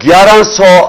1100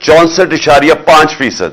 64.5%।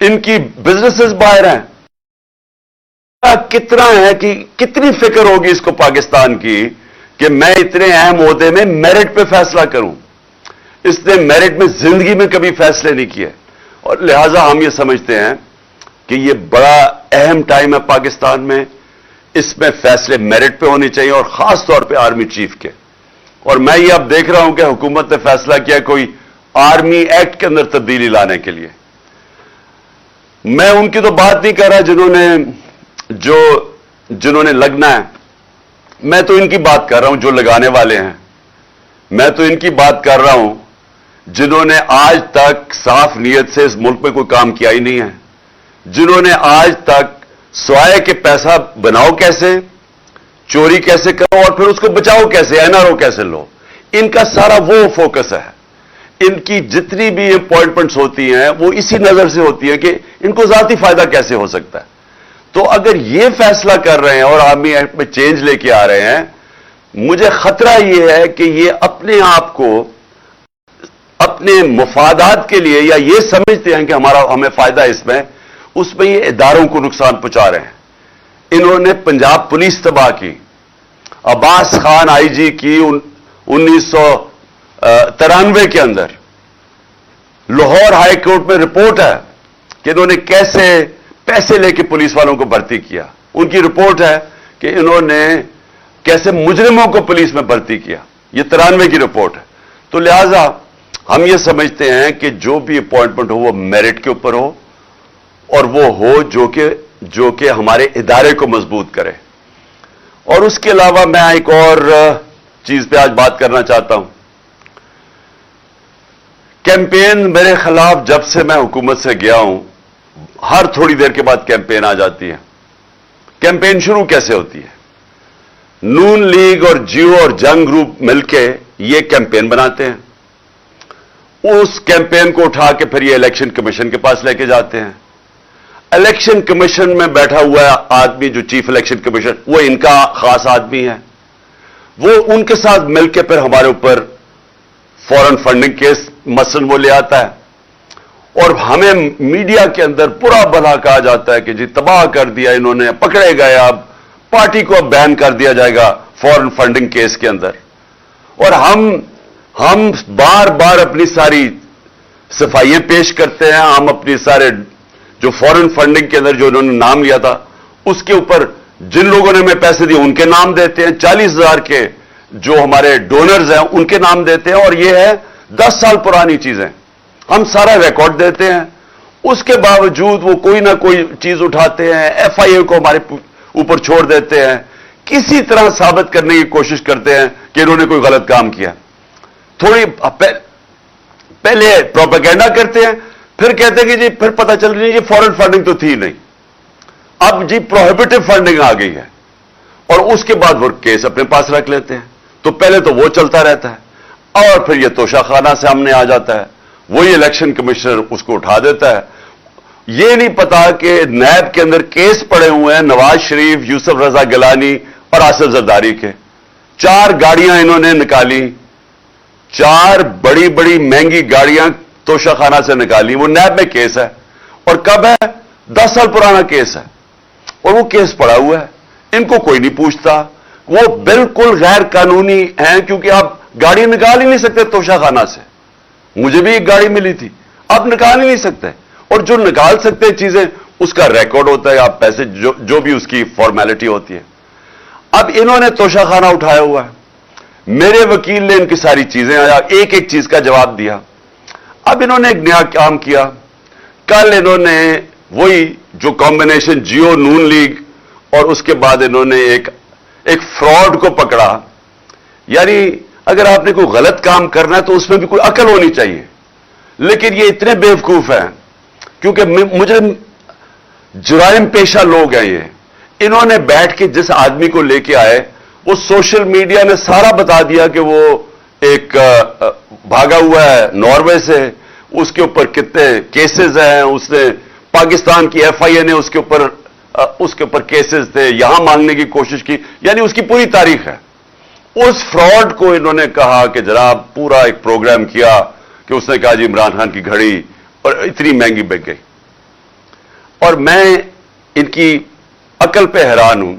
ان کی بزنسز باہر ہیں. کتنا ہے کہ کتنی فکر ہوگی اس کو پاکستان کی کہ میں اتنے اہم عہدے میں میرٹ پہ فیصلہ کروں. اس نے میرٹ میں زندگی میں کبھی فیصلے نہیں کیے, اور لہذا ہم یہ سمجھتے ہیں کہ یہ بڑا اہم ٹائم ہے پاکستان میں. اس میں فیصلے میرٹ پہ ہونے چاہیے, اور خاص طور پہ آرمی چیف کے. اور میں یہ اب دیکھ رہا ہوں کہ حکومت نے فیصلہ کیا کوئی آرمی ایکٹ کے اندر تبدیلی لانے کے لیے. میں ان کی تو بات نہیں کر رہا جنہوں نے لگنا ہے, میں تو ان کی بات کر رہا ہوں جو لگانے والے ہیں. میں تو ان کی بات کر رہا ہوں جنہوں نے آج تک صاف نیت سے اس ملک میں کوئی کام کیا ہی نہیں ہے, جنہوں نے آج تک سوائے کہ پیسہ بناؤ کیسے, چوری کیسے کرو, اور پھر اس کو بچاؤ کیسے, NRO کیسے لو, ان کا سارا وہ فوکس ہے. ان کی جتنی بھی اپوائنٹمنٹس ہوتی ہیں وہ اسی نظر سے ہوتی ہیں کہ ان کو ذاتی فائدہ کیسے ہو سکتا ہے. تو اگر یہ فیصلہ کر رہے ہیں اور آرمی ایکٹ میں چینج لے کے آ رہے ہیں, مجھے خطرہ یہ ہے کہ یہ اپنے آپ کو اپنے مفادات کے لیے یا یہ سمجھتے ہیں کہ ہمیں فائدہ اس میں یہ اداروں کو نقصان پہنچا رہے ہیں. انہوں نے پنجاب پولیس تباہ کی, عباس خان IG کی 1993 کے اندر. لاہور ہائی کورٹ میں رپورٹ ہے کہ انہوں نے کیسے پیسے لے کے پولیس والوں کو بھرتی کیا. ان کی رپورٹ ہے کہ انہوں نے کیسے مجرموں کو پولیس میں بھرتی کیا. یہ 93 کی رپورٹ ہے. تو لہذا ہم یہ سمجھتے ہیں کہ جو بھی اپوائنٹمنٹ ہو وہ میرٹ کے اوپر ہو, اور وہ ہو جو کہ ہمارے ادارے کو مضبوط کرے. اور اس کے علاوہ میں ایک اور چیز پہ آج بات کرنا چاہتا ہوں. کیمپین میرے خلاف جب سے میں حکومت سے گیا ہوں, ہر تھوڑی دیر کے بعد کیمپین آ جاتی ہے. کیمپین شروع کیسے ہوتی ہے؟ نون لیگ اور جیو اور جنگ گروپ مل کے یہ کیمپین بناتے ہیں. اس کیمپین کو اٹھا کے پھر یہ الیکشن کمیشن کے پاس لے کے جاتے ہیں. الیکشن کمیشن میں بیٹھا ہوا آدمی جو چیف الیکشن کمیشن, وہ ان کا خاص آدمی ہے. وہ ان کے ساتھ مل کے پھر ہمارے اوپر فورن فنڈنگ کیس مثلاً وہ لے آتا ہے, اور ہمیں میڈیا کے اندر برا بھلا کہا جاتا ہے کہ جی تباہ کر دیا انہوں نے, پکڑے گئے, اب پارٹی کو اب بین کر دیا جائے گا فورن فنڈنگ کیس کے اندر. اور ہم بار بار اپنی ساری صفائیاں پیش کرتے ہیں. ہم اپنی سارے جو فورن فنڈنگ کے اندر جو انہوں نے نام لیا تھا اس کے اوپر جن لوگوں نے ہمیں پیسے دیے ان کے نام دیتے ہیں. 40,000 کے جو ہمارے ڈونرز ہیں ان کے نام دیتے ہیں, اور یہ ہے 10 سال پرانی چیزیں. ہم سارا ریکارڈ دیتے ہیں. اس کے باوجود وہ کوئی نہ کوئی چیز اٹھاتے ہیں, FIA کو ہمارے اوپر چھوڑ دیتے ہیں, کسی طرح ثابت کرنے کی کوشش کرتے ہیں کہ انہوں نے کوئی غلط کام کیا. تھوڑی پہلے پروپیگنڈا کرتے ہیں, پھر کہتے ہیں کہ جی پھر پتہ چل رہی ہے یہ فورن فنڈنگ تو تھی نہیں, اب جی پروہیبٹو فنڈنگ آ گئی ہے, اور اس کے بعد وہ کیس اپنے پاس رکھ لیتے ہیں. تو پہلے تو وہ چلتا رہتا ہے, اور پھر یہ توشہ خانہ سے سامنے آ جاتا ہے, وہی الیکشن کمشنر اس کو اٹھا دیتا ہے. یہ نہیں پتا کہ نیب کے اندر کیس پڑے ہوئے ہیں نواز شریف, یوسف رضا گیلانی اور آصف زرداری کے. 4 گاڑیاں انہوں نے نکالی, 4 بڑی بڑی مہنگی گاڑیاں توشہ خانہ سے نکالی. وہ نیب میں کیس ہے, اور کب ہے؟ 10 سال پرانا کیس ہے, اور وہ کیس پڑا ہوا ہے. ان کو کوئی نہیں پوچھتا. وہ بالکل غیر قانونی ہیں, کیونکہ آپ گاڑی نکال ہی نہیں سکتے توشہ خانہ سے. مجھے بھی ایک گاڑی ملی تھی, آپ نکال ہی نہیں سکتے. اور جو نکال سکتے چیزیں اس کا ریکارڈ ہوتا ہے, آپ پیسے جو بھی اس کی فارمیلٹی ہوتی ہے. اب انہوں نے توشہ خانہ اٹھایا ہوا ہے. میرے وکیل نے ان کی ساری چیزیں ایک ایک چیز کا جواب دیا. اب انہوں نے ایک نیا کام کیا. کل انہوں نے وہی جو کمبینیشن جیو نون لیگ اور اس کے بعد انہوں نے ایک فراڈ کو پکڑا. یعنی اگر آپ نے کوئی غلط کام کرنا ہے تو اس میں بھی کوئی عقل ہونی چاہیے, لیکن یہ اتنے بیوقوف ہیں کیونکہ مجھے جرائم پیشہ لوگ ہیں. انہوں نے بیٹھ کے جس آدمی کو لے کے آئے, وہ سوشل میڈیا نے سارا بتا دیا کہ وہ ایک بھاگا ہوا ہے ناروے سے, اس کے اوپر کتنے کیسز ہیں, اس نے پاکستان کی FIA نے اس کے اوپر کیسز تھے, یہاں مانگنے کی کوشش کی. یعنی اس کی پوری تاریخ ہے. اس فراڈ کو انہوں نے کہا کہ جناب پورا ایک پروگرام کیا کہ اس نے کہا جی عمران خان کی گھڑی اور اتنی مہنگی بک گئی. اور میں ان کی عقل پہ حیران ہوں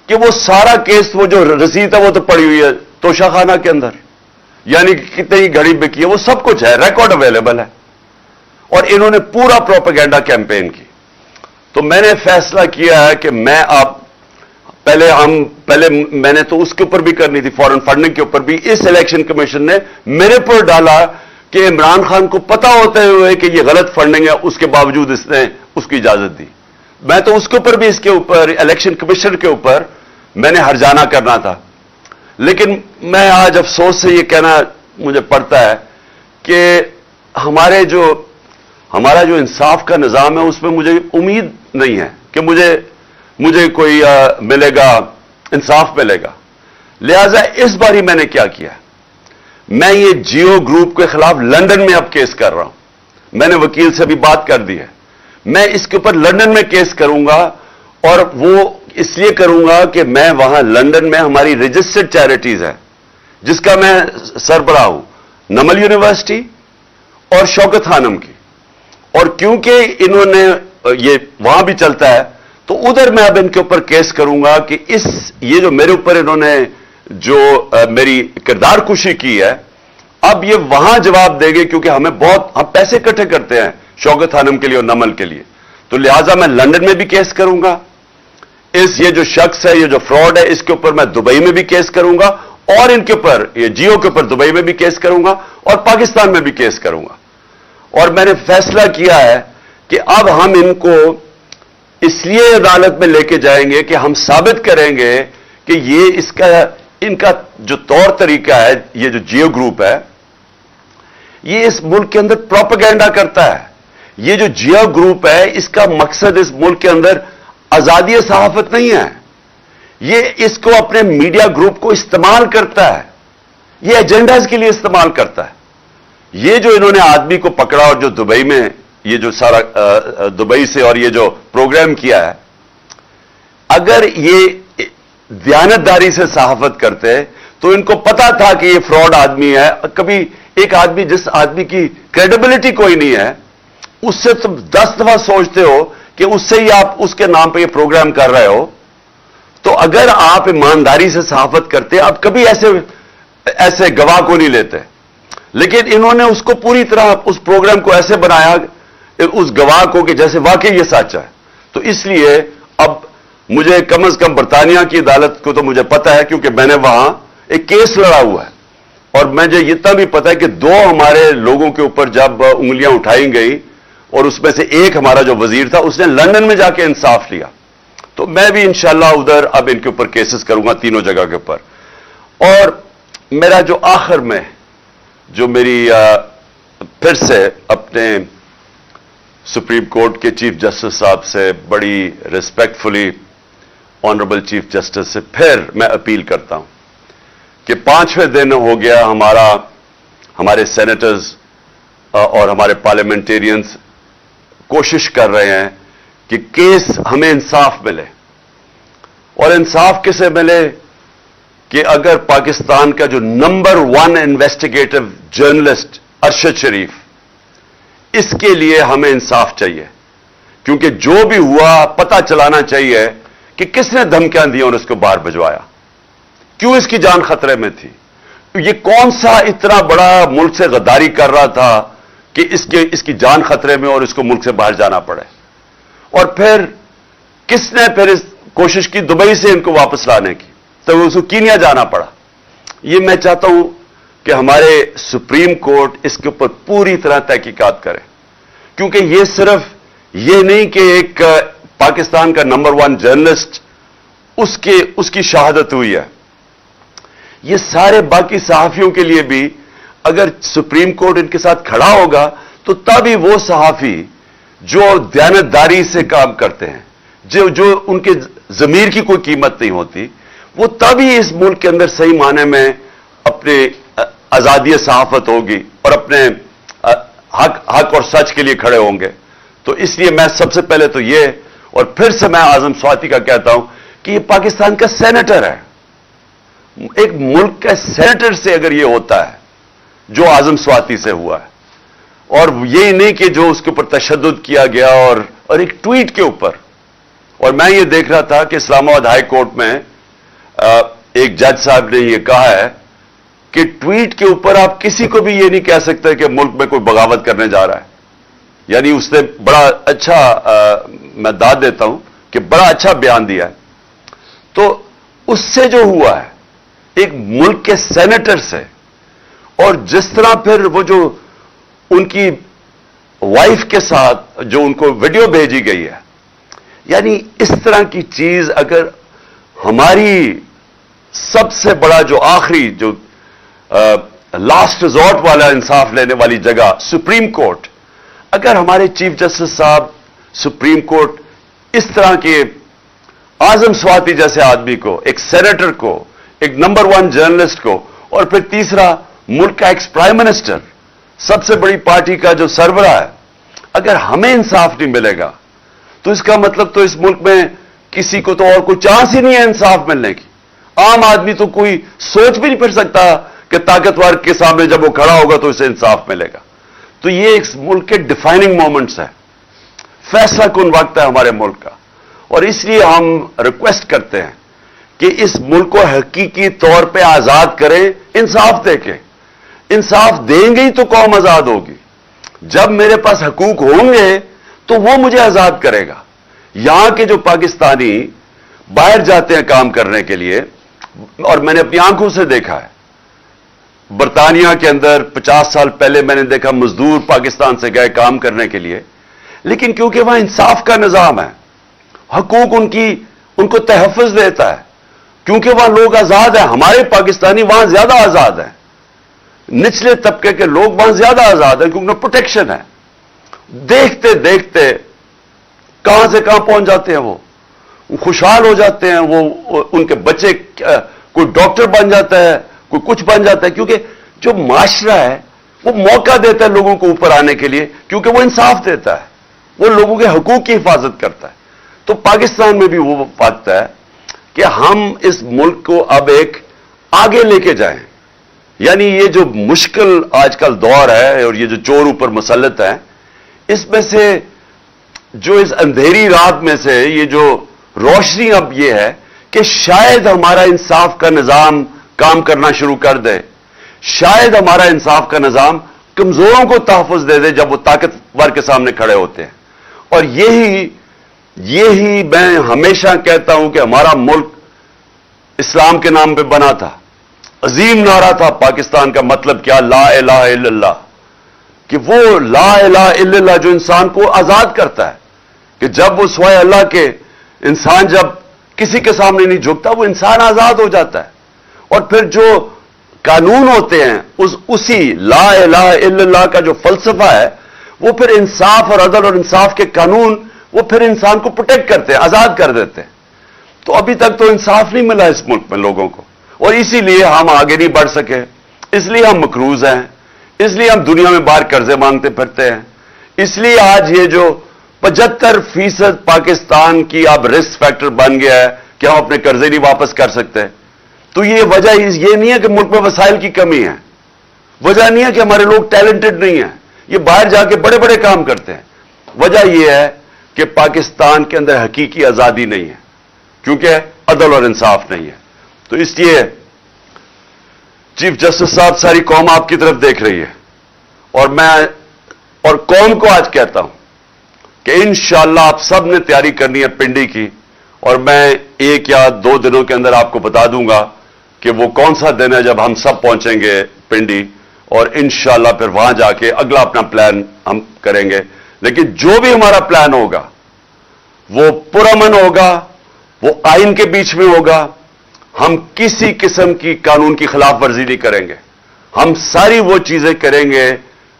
کہ وہ سارا کیس، وہ جو رسید ہے وہ تو پڑی ہوئی ہے توشہ خانہ کے اندر، یعنی کتنی گھڑی بکی ہے، وہ سب کچھ ہے، ریکارڈ اویلیبل ہے، اور انہوں نے پورا پروپیگنڈا کیمپین کی. تو میں نے فیصلہ کیا ہے کہ میں پہلے میں نے تو اس کے اوپر بھی کرنی تھی، فورن فنڈنگ کے اوپر بھی. اس الیکشن کمیشن نے میرے پر ڈالا کہ عمران خان کو پتا ہوتے ہوئے کہ یہ غلط فنڈنگ ہے، اس کے باوجود اس نے اس کی اجازت دی. میں تو اس کے اوپر بھی، اس کے اوپر الیکشن کمیشن کے اوپر میں نے ہرجانہ کرنا تھا. لیکن میں آج افسوس سے یہ کہنا مجھے پڑتا ہے کہ ہمارا جو انصاف کا نظام ہے اس میں مجھے امید نہیں ہے کہ مجھے کوئی ملے گا، انصاف ملے گا. لہذا اس باری میں نے کیا کیا، میں یہ جیو گروپ کے خلاف لندن میں اب کیس کر رہا ہوں. میں نے وکیل سے بھی بات کر دی ہے. میں اس کے اوپر لندن میں کیس کروں گا، اور وہ اس لیے کروں گا کہ میں وہاں لندن میں ہماری رجسٹرڈ چیریٹیز ہے جس کا میں سربراہ ہوں، نمل یونیورسٹی اور شوکت خانم کی، اور کیونکہ انہوں نے یہ وہاں بھی چلتا ہے تو ادھر میں اب ان کے اوپر کیس کروں گا کہ یہ جو میرے اوپر انہوں نے جو میری کردار کشی کی ہے، اب یہ وہاں جواب دے گے، کیونکہ ہم پیسے اکٹھے کرتے ہیں شوکت خانم کے لیے اور نمل کے لیے. تو لہذا میں لندن میں بھی کیس کروں گا. یہ جو شخص ہے، یہ جو فراڈ ہے، اس کے اوپر میں دبئی میں بھی کیس کروں گا، اور ان کے اوپر یہ جیو کے اوپر دبئی میں بھی کیس کروں گا، اور پاکستان میں بھی کیس کروں گا. اور میں نے فیصلہ کیا ہے کہ اب ہم ان کو اس لیے عدالت میں لے کے جائیں گے کہ ہم ثابت کریں گے کہ ان کا جو طور طریقہ ہے، یہ جو جیو گروپ ہے، یہ اس ملک کے اندر پروپیگنڈا کرتا ہے. یہ جو جیو گروپ ہے، اس کا مقصد اس ملک کے اندر آزادی صحافت نہیں ہے. یہ اس کو اپنے میڈیا گروپ کو استعمال کرتا ہے، یہ ایجنڈاز کے لیے استعمال کرتا ہے. یہ جو انہوں نے آدمی کو پکڑا اور جو دبئی میں یہ جو سارا دبئی سے اور یہ جو پروگرام کیا ہے، اگر یہ دیانتداری سے صحافت کرتے تو ان کو پتا تھا کہ یہ فراڈ آدمی ہے. کبھی ایک آدمی، جس آدمی کی کریڈیبلٹی کوئی نہیں ہے، اس سے تم 10 دفعہ سوچتے ہو کہ اس سے ہی آپ اس کے نام پہ یہ پروگرام کر رہے ہو. تو اگر آپ ایمانداری سے صحافت کرتے، آپ کبھی ایسے گواہ کو نہیں لیتے. لیکن انہوں نے اس کو پوری طرح اس پروگرام کو ایسے بنایا اس گواہ کو کہ جیسے واقعی یہ سچ ہے. تو اس لیے اب مجھے کم از کم برطانیہ کی عدالت کو تو مجھے پتا ہے، کیونکہ میں نے وہاں ایک کیس لڑا ہوا ہے، اور مجھے اتنا بھی پتا ہے کہ 2 ہمارے لوگوں کے اوپر جب انگلیاں اٹھائی گئی، اور اس میں سے ایک ہمارا جو وزیر تھا اس نے لندن میں جا کے انصاف لیا. تو میں بھی انشاءاللہ ادھر اب ان کے اوپر کیسز کروں گا تینوں جگہ کے اوپر. اور میرا جو آخر میں جو میری پھر سے اپنے سپریم کورٹ کے چیف جسٹس صاحب سے بڑی ریسپیکٹفلی، آنریبل چیف جسٹس سے پھر میں اپیل کرتا ہوں کہ 5ویں دن ہو گیا ہمارے سینیٹرز اور ہمارے پارلیمنٹیرینز کوشش کر رہے ہیں کہ کیس ہمیں انصاف ملے. اور انصاف کسے ملے کہ اگر پاکستان کا جو نمبر 1 انویسٹیگیٹو جرنلسٹ ارشد شریف، اس کے لیے ہمیں انصاف چاہیے، کیونکہ جو بھی ہوا پتہ چلانا چاہیے کہ کس نے دھمکیاں دی اور اس کو باہر بھجوایا، کیوں اس کی جان خطرے میں تھی، یہ کون سا اتنا بڑا ملک سے غداری کر رہا تھا کہ اس کی جان خطرے میں اور اس کو ملک سے باہر جانا پڑے. اور پھر کس نے پھر اس کوشش کی دبئی سے ان کو واپس لانے کی، تو اس کو کینیا جانا پڑا. یہ میں چاہتا ہوں کہ ہمارے سپریم کورٹ اس کے اوپر پوری طرح تحقیقات کرے، کیونکہ یہ صرف یہ نہیں کہ ایک پاکستان کا نمبر 1 جرنلسٹ اس کی شہادت ہوئی ہے، یہ سارے باقی صحافیوں کے لیے بھی اگر سپریم کورٹ ان کے ساتھ کھڑا ہوگا تو تبھی وہ صحافی جو دیانتداری سے کام کرتے ہیں، جو ان کے ضمیر کی کوئی قیمت نہیں ہوتی، وہ تبھی اس ملک کے اندر صحیح معنی میں اپنے آزادی صحافت ہوگی اور اپنے حق اور سچ کے لیے کھڑے ہوں گے. تو اس لیے میں سب سے پہلے تو یہ، اور پھر سے میں اعظم سواتی کا کہتا ہوں کہ یہ پاکستان کا سینیٹر ہے. ایک ملک کا سینیٹر سے اگر یہ ہوتا ہے جو اعظم سواتی سے ہوا ہے، اور یہی نہیں کہ جو اس کے اوپر تشدد کیا گیا اور ایک ٹویٹ کے اوپر. اور میں یہ دیکھ رہا تھا کہ اسلام آباد ہائی کورٹ میں ایک جج صاحب نے یہ کہا ہے کہ ٹویٹ کے اوپر آپ کسی کو بھی یہ نہیں کہہ سکتے کہ ملک میں کوئی بغاوت کرنے جا رہا ہے. یعنی اس نے بڑا اچھا میں داد دیتا ہوں کہ بڑا اچھا بیان دیا ہے. تو اس سے جو ہوا ہے ایک ملک کے سینیٹر سے, اور جس طرح پھر وہ جو ان کی وائف کے ساتھ جو ان کو ویڈیو بھیجی گئی ہے, یعنی اس طرح کی چیز اگر ہماری سب سے بڑا جو آخری جو لاسٹ ریزورٹ والا انصاف لینے والی جگہ سپریم کورٹ, اگر ہمارے چیف جسٹس صاحب سپریم کورٹ اس طرح کے اعظم سواتی جیسے آدمی کو, ایک سینیٹر کو, ایک نمبر 1 جرنلسٹ کو, اور پھر تیسرا ملک کا ایکس پرائم منسٹر, سب سے بڑی پارٹی کا جو سربراہ ہے, اگر ہمیں انصاف نہیں ملے گا تو اس کا مطلب تو اس ملک میں کسی کو تو اور کوئی چانس ہی نہیں ہے انصاف ملنے کی. عام آدمی تو کوئی سوچ بھی نہیں پھر سکتا کہ طاقتور کے سامنے جب وہ کھڑا ہوگا تو اسے انصاف ملے گا. تو یہ ایک ملک کے ڈیفائننگ مومنٹس ہے, فیصلہ کن وقت ہے ہمارے ملک کا. اور اس لیے ہم ریکویسٹ کرتے ہیں کہ اس ملک کو حقیقی طور پہ آزاد کریں, انصاف دے کے. انصاف دیں گے تو قوم آزاد ہوگی. جب میرے پاس حقوق ہوں گے تو وہ مجھے آزاد کرے گا. یہاں کے جو پاکستانی باہر جاتے ہیں کام کرنے کے لیے, اور میں نے اپنی آنکھوں سے دیکھا ہے, برطانیہ کے اندر 50 سال پہلے میں نے دیکھا مزدور پاکستان سے گئے کام کرنے کے لیے, لیکن کیونکہ وہاں انصاف کا نظام ہے, حقوق ان کو تحفظ دیتا ہے, کیونکہ وہاں لوگ آزاد ہیں. ہمارے پاکستانی وہاں زیادہ آزاد ہیں, نچلے طبقے کے لوگ وہاں زیادہ آزاد ہیں کیونکہ پروٹیکشن ہے. دیکھتے دیکھتے کہاں سے کہاں پہنچ جاتے ہیں, وہ خوشحال ہو جاتے ہیں, وہ ان کے بچے کوئی ڈاکٹر بن جاتا ہے, کوئی کچھ بن جاتا ہے, کیونکہ جو معاشرہ ہے وہ موقع دیتا ہے لوگوں کو اوپر آنے کے لیے, کیونکہ وہ انصاف دیتا ہے, وہ لوگوں کے حقوق کی حفاظت کرتا ہے. تو پاکستان میں بھی وہ وقت ہے کہ ہم اس ملک کو اب ایک آگے لے کے جائیں. یعنی یہ جو مشکل آج کل دور ہے اور یہ جو چور اوپر مسلط ہے, اس میں سے جو اس اندھیری رات میں سے یہ جو روشنی اب یہ ہے کہ شاید ہمارا انصاف کا نظام کام کرنا شروع کر دے, شاید ہمارا انصاف کا نظام کمزوروں کو تحفظ دے دے جب وہ طاقتور کے سامنے کھڑے ہوتے ہیں. اور یہی میں ہمیشہ کہتا ہوں کہ ہمارا ملک اسلام کے نام پہ بنا تھا. عظیم نعرہ تھا پاکستان کا, مطلب کیا, لا الہ الا اللہ, کہ وہ لا الہ الا اللہ جو انسان کو آزاد کرتا ہے, کہ جب وہ سوائے اللہ کے انسان جب کسی کے سامنے نہیں جھکتا وہ انسان آزاد ہو جاتا ہے. اور پھر جو قانون ہوتے ہیں اسی لا الہ الا اللہ کا جو فلسفہ ہے وہ پھر انصاف اور عدل اور انصاف کے قانون وہ پھر انسان کو پروٹیکٹ کرتے ہیں, آزاد کر دیتے ہیں. تو ابھی تک تو انصاف نہیں ملا اس ملک میں لوگوں کو, اور اسی لیے ہم آگے نہیں بڑھ سکے, اس لیے ہم مقروض ہیں, اس لیے ہم دنیا میں باہر قرضے مانگتے پھرتے ہیں, اس لیے آج یہ جو 75% پاکستان کی اب رسک فیکٹر بن گیا ہے کہ ہم اپنے قرضے نہیں واپس کر سکتے. تو یہ وجہ یہ نہیں ہے کہ ملک میں وسائل کی کمی ہے, وجہ نہیں ہے کہ ہمارے لوگ ٹیلنٹڈ نہیں ہیں, یہ باہر جا کے بڑے بڑے کام کرتے ہیں. وجہ یہ ہے کہ پاکستان کے اندر حقیقی آزادی نہیں ہے, کیونکہ عدل اور انصاف نہیں ہے. تو اس لیے چیف جسٹس صاحب ساری قوم آپ کی طرف دیکھ رہی ہے, اور میں اور قوم کو آج کہتا ہوں کہ انشاءاللہ آپ سب نے تیاری کرنی ہے پنڈی کی, اور میں 1 یا 2 دنوں کے اندر آپ کو بتا دوں گا کہ وہ کون سا دن ہے جب ہم سب پہنچیں گے پنڈی, اور انشاءاللہ پھر وہاں جا کے اگلا اپنا پلان ہم کریں گے. لیکن جو بھی ہمارا پلان ہوگا وہ پرامن ہوگا, وہ آئین کے بیچ میں ہوگا, ہم کسی قسم کی قانون کی خلاف ورزی نہیں کریں گے, ہم ساری وہ چیزیں کریں گے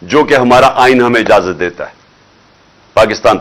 جو کہ ہمارا آئین ہمیں اجازت دیتا ہے. پاکستان